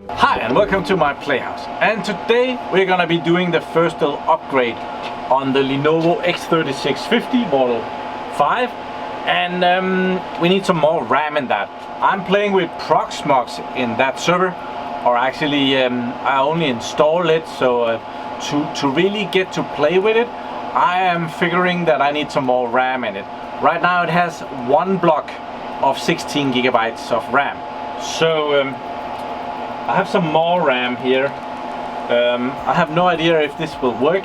Hi and welcome to my playhouse, and today we're gonna be doing the first little upgrade on the Lenovo x3650 Model 5, and we need some more RAM in that. I'm playing with Proxmox in that server, or actually I only installed it, so to really get to play with it, I am figuring that I need some more RAM in it. Right now it has one block of 16 gigabytes of RAM, so I have some more RAM here. I have no idea if this will work.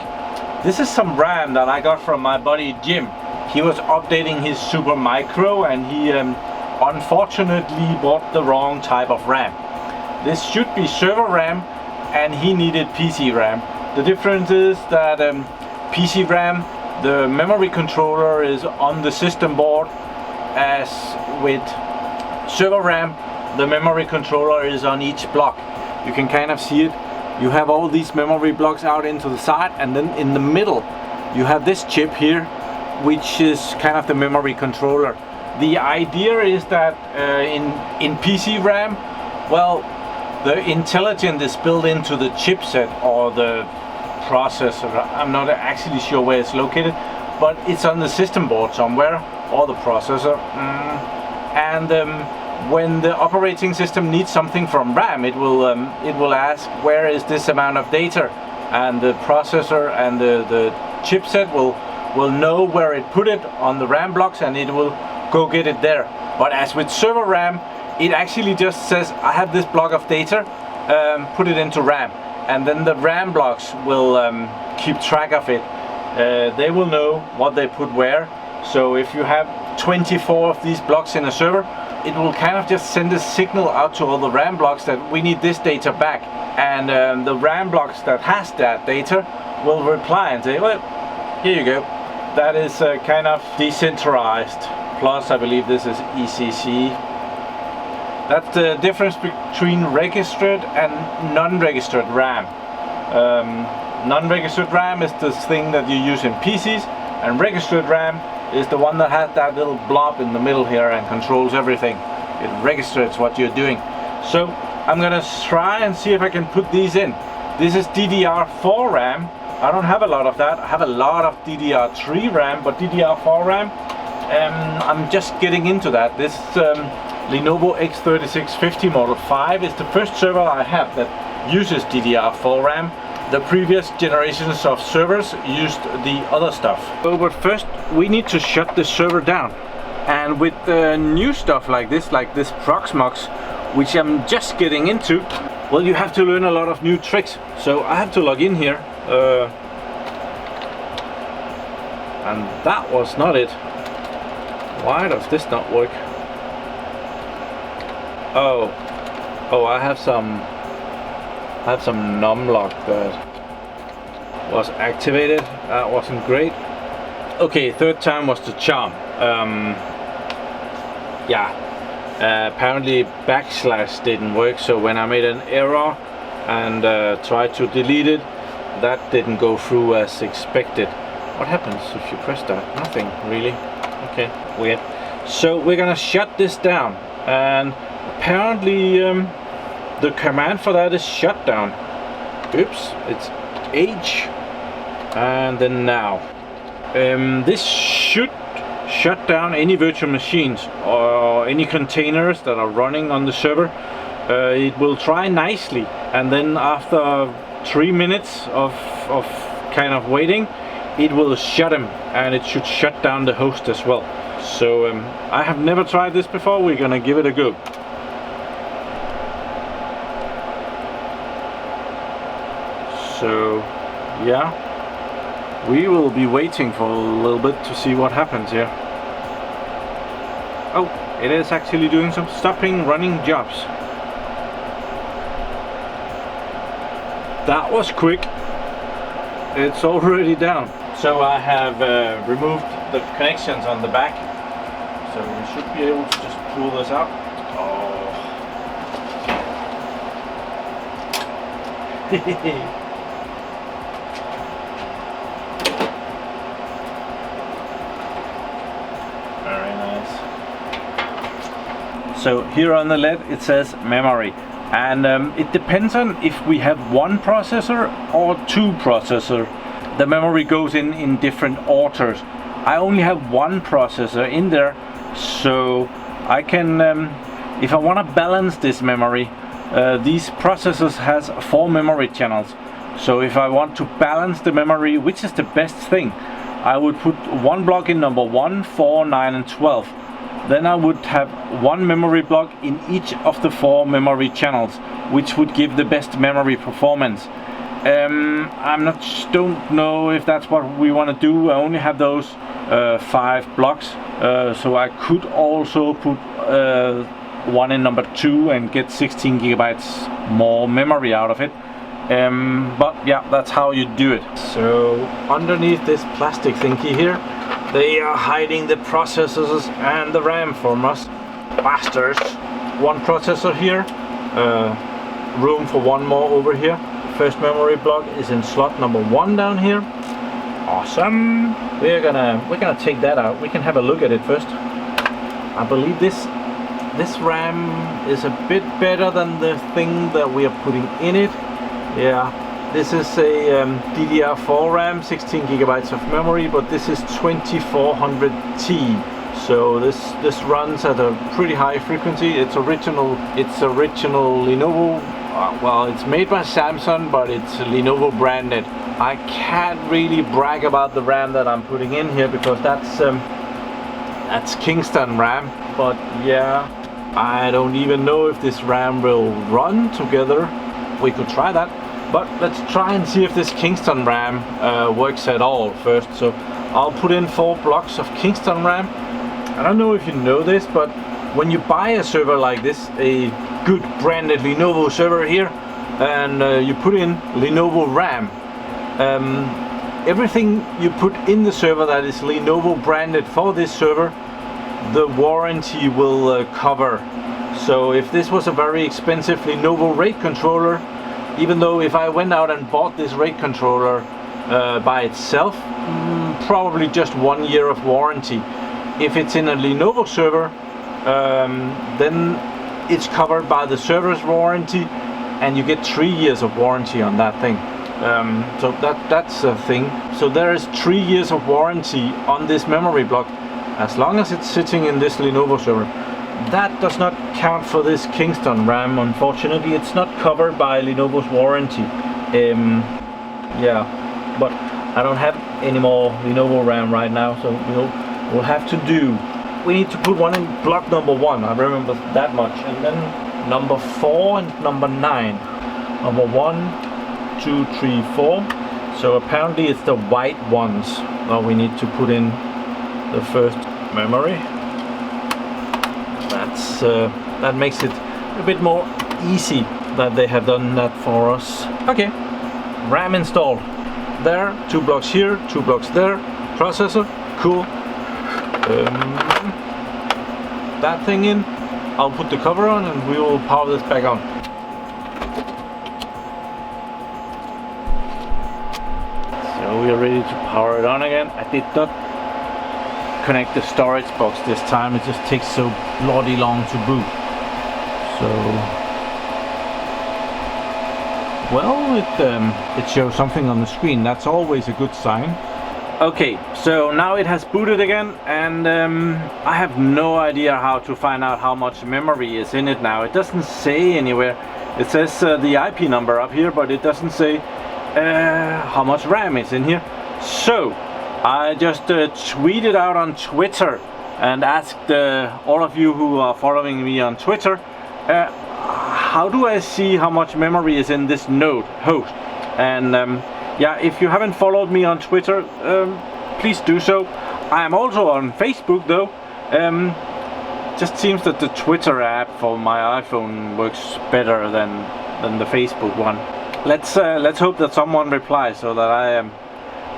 This is some RAM that I got from my buddy Jim. He was updating his Super Micro and he unfortunately bought the wrong type of RAM. This should be server RAM and he needed PC RAM. The difference is that PC RAM, the memory controller is on the system board, as with server RAM the memory controller is on each block. You can kind of see it. You have all these memory blocks out into the side, and then in the middle you have this chip here, which is kind of the memory controller. The idea is that in PC RAM, well, the intelligence is built into the chipset or the processor. I'm not actually sure where it's located, but it's on the system board somewhere, or the processor. When the operating system needs something from RAM, it will ask, where is this amount of data, and the processor and the chipset will know where it put it on the RAM blocks, and it will go get it there. But as with server RAM, it actually just says, I have this block of data, put it into RAM, and then the RAM blocks will keep track of it. They will know what they put where. So if you have 24 of these blocks in a server, it will kind of just send a signal out to all the RAM blocks that we need this data back, and the RAM blocks that has that data will reply and say, well, here you go. That is kind of decentralized. Plus I believe this is ECC. That's the difference between registered and non-registered RAM. Non-registered RAM is this thing that you use in PCs, and registered RAM is the one that has that little blob in the middle here and controls everything. It registers what you're doing. So I'm gonna try and see if I can put these in. This is DDR4 RAM. I don't have a lot of that. I have a lot of DDR3 RAM, but DDR4 RAM, I'm just getting into that. This Lenovo x3650 Model 5 is the first server I have that uses DDR4 RAM. The previous generations of servers used the other stuff. Oh, but first we need to shut the server down. And with new stuff like this Proxmox, which I'm just getting into, well, you have to learn a lot of new tricks. So I have to log in here. And that was not it. Why does this not work? Oh, I have some numlock that was activated. That wasn't great. Okay, third time was the charm. Apparently backslash didn't work, so when I made an error and tried to delete it, that didn't go through as expected. What happens if you press that? Nothing really. Okay, weird. So we're gonna shut this down, and apparently the command for that is shutdown. Oops, it's H and then now. This should shut down any virtual machines or any containers that are running on the server. It will try nicely, and then after 3 minutes of kind of waiting, it will shut them, and it should shut down the host as well. So I have never tried this before. We're gonna give it a go. So yeah, we will be waiting for a little bit to see what happens here. Oh, it is actually doing some stopping running jobs. That was quick. It's already down. So I have removed the connections on the back, so we should be able to just pull this out. Oh. Very nice. So here on the LED it says memory, and it depends on if we have one processor or two processors. The memory goes in different orders. I only have one processor in there, so I can, if I want to balance this memory, these processors has 4 memory channels. So if I want to balance the memory, which is the best thing, I would put one block in number 1, 4, 9 and 12. Then I would have one memory block in each of the 4 memory channels, which would give the best memory performance. Don't know if that's what we want to do. I only have those 5 blocks, so I could also put one in number 2 and get 16 gigabytes more memory out of it. But yeah, that's how you do it. So underneath this plastic thingy here, they are hiding the processors and the RAM from us bastards. One processor here, room for one more over here. First memory block is in slot number 1 down here. Awesome. We're gonna take that out. We can have a look at it first. I believe this RAM is a bit better than the thing that we are putting in it. Yeah, this is a DDR4 RAM, 16 gigabytes of memory, but this is 2400T. So this runs at a pretty high frequency. It's original Lenovo. Well, it's made by Samsung, but it's Lenovo branded. I can't really brag about the RAM that I'm putting in here because that's Kingston RAM. But yeah, I don't even know if this RAM will run together. We could try that, but let's try and see if this Kingston RAM works at all first. So I'll put in 4 blocks of Kingston RAM. I don't know if you know this, but when you buy a server like this, a good branded Lenovo server here, and you put in Lenovo RAM, everything you put in the server that is Lenovo branded for this server, the warranty will cover. So if this was a very expensive Lenovo RAID controller, even though if I went out and bought this RAID controller by itself, probably just 1 year of warranty. If it's in a Lenovo server, then it's covered by the server's warranty, and you get 3 years of warranty on that thing. So that's a thing. So there is 3 years of warranty on this memory block, as long as it's sitting in this Lenovo server. That does not count for this Kingston RAM, unfortunately. It's not covered by Lenovo's warranty. Yeah, but I don't have any more Lenovo RAM right now, so we'll have to do. We need to put one in block number 1, I remember that much, and then number 4 and number 9. Number 1, 2, 3, 4. So apparently it's the white ones that we need to put in the first memory. That makes it a bit more easy that they have done that for us. Okay, RAM installed. There, 2 blocks here, 2 blocks there. Processor, cool. That thing in. I'll put the cover on and we will power this back on. So we are ready to power it on again. I did not connect the storage box this time. It just takes so bloody long to boot. So, well, it shows something on the screen. That's always a good sign. Okay, so now it has booted again, and I have no idea how to find out how much memory is in it now. It doesn't say anywhere. It says the IP number up here, but it doesn't say how much RAM is in here. So I just tweeted out on Twitter and asked all of you who are following me on Twitter, how do I see how much memory is in this node host? And yeah, if you haven't followed me on Twitter, please do so. I am also on Facebook though. Just seems that the Twitter app for my iPhone works better than the Facebook one. Let's hope that someone replies so that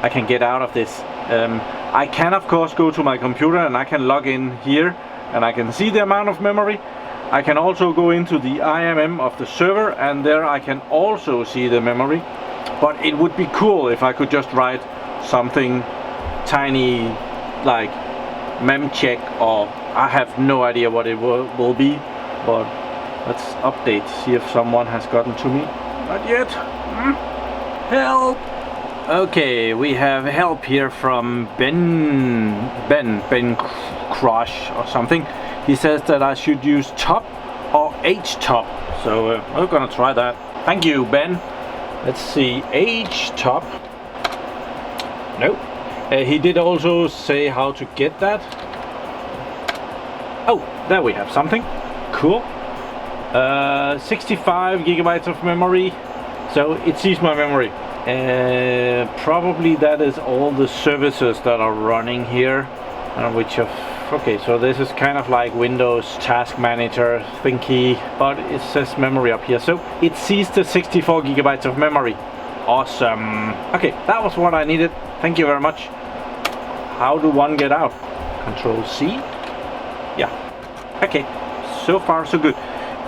I can get out of this. I can of course go to my computer and I can log in here and I can see the amount of memory. I can also go into the IMM of the server and there I can also see the memory. But it would be cool if I could just write something tiny like memcheck, or I have no idea what it will be. but let's update, see if someone has gotten to me. Not yet. Help! Okay, we have help here from Ben Crush or something. He says that I should use top or H top. So we're gonna try that. Thank you, Ben. Let's see, H top. Nope. He did also say how to get that. Oh, there we have something. Cool. 65 gigabytes of memory. So it sees my memory. Probably that is all the services that are running here. Which have... Okay, so this is kind of like Windows Task Manager thingy, but it says memory up here. So it sees the 64 gigabytes of memory. Awesome. Okay, that was what I needed. Thank you very much. How do one get out? Control C? Yeah. Okay, so far so good.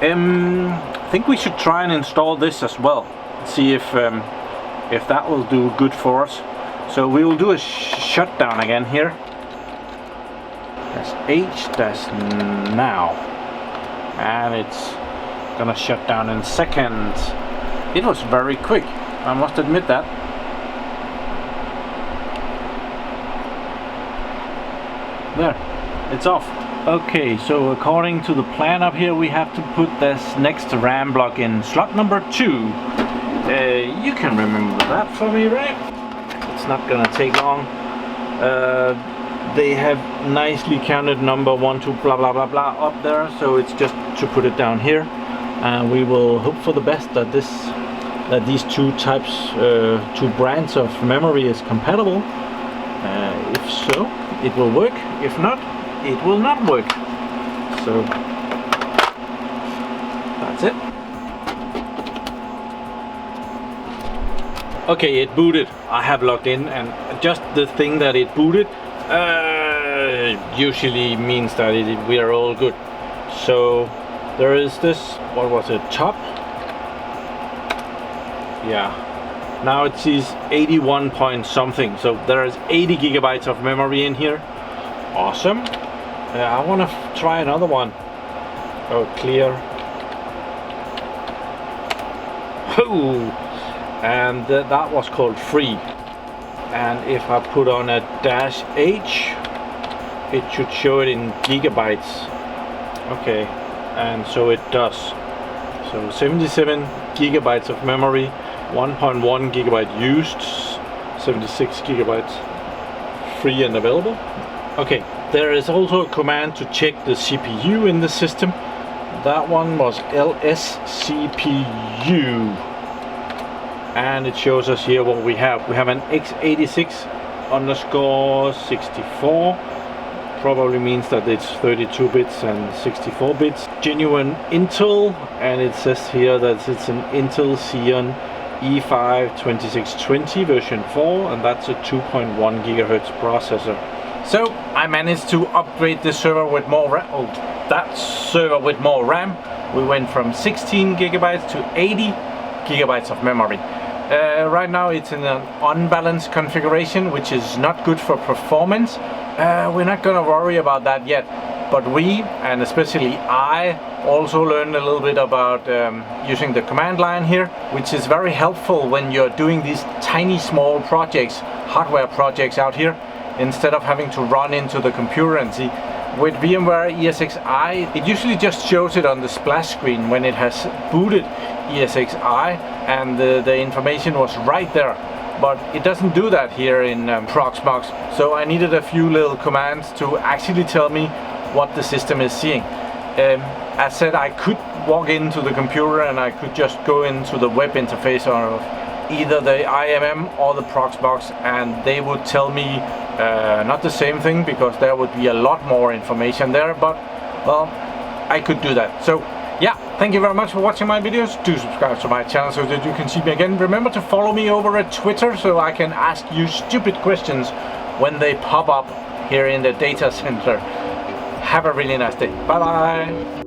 I think we should try and install this as well. See if that will do good for us. So we will do a shutdown again here. That's H, that's now. And it's gonna shut down in seconds. It was very quick, I must admit that. There, it's off. Okay, so according to the plan up here, we have to put this next RAM block in slot number 2. You can remember that for me, right? It's not gonna take long. They have nicely counted number 1 to blah blah blah blah up there, so it's just to put it down here, and we will hope for the best that these two brands of memory is compatible. If so, it will work. If not, it will not work. So that's it. Okay, it booted. I have logged in, and just the thing that it booted usually means that we are all good. So there is this, what was it, top? Yeah, now it sees 81 point something, so there is 80 gigabytes of memory in here. Awesome. I want to try another one. Oh, clear. Oh, and that was called free. And if I put on a -H, it should show it in gigabytes. Okay, and so it does. So 77 gigabytes of memory, 1.1 gigabyte used, 76 gigabytes free and available. Okay, there is also a command to check the CPU in the system. That one was LSCPU. And it shows us here what we have. We have an x86_64. Probably means that it's 32 bits and 64 bits. Genuine Intel, and it says here that it's an Intel Xeon E5 2620 version 4, and that's a 2.1 gigahertz processor. So I managed to upgrade this server with more RAM. Oh, that server with more RAM. We went from 16 gigabytes to 80 gigabytes of memory. Right now it's in an unbalanced configuration, which is not good for performance. We're not gonna worry about that yet, but we, and especially I, also learned a little bit about using the command line here, which is very helpful when you're doing these tiny small projects, hardware projects out here, instead of having to run into the computer and see. With VMware ESXi, it usually just shows it on the splash screen when it has booted ESXi, and the information was right there. But it doesn't do that here in Proxmox, so I needed a few little commands to actually tell me what the system is seeing. As said, I could walk into the computer and I could just go into the web interface of either the IMM or the Proxmox, and they would tell me not the same thing, because there would be a lot more information there, but well, I could do that. So yeah, thank you very much for watching my videos. Do subscribe to my channel so that you can see me again. Remember to follow me over at Twitter so I can ask you stupid questions when they pop up here in the data center. Have a really nice day. Bye bye.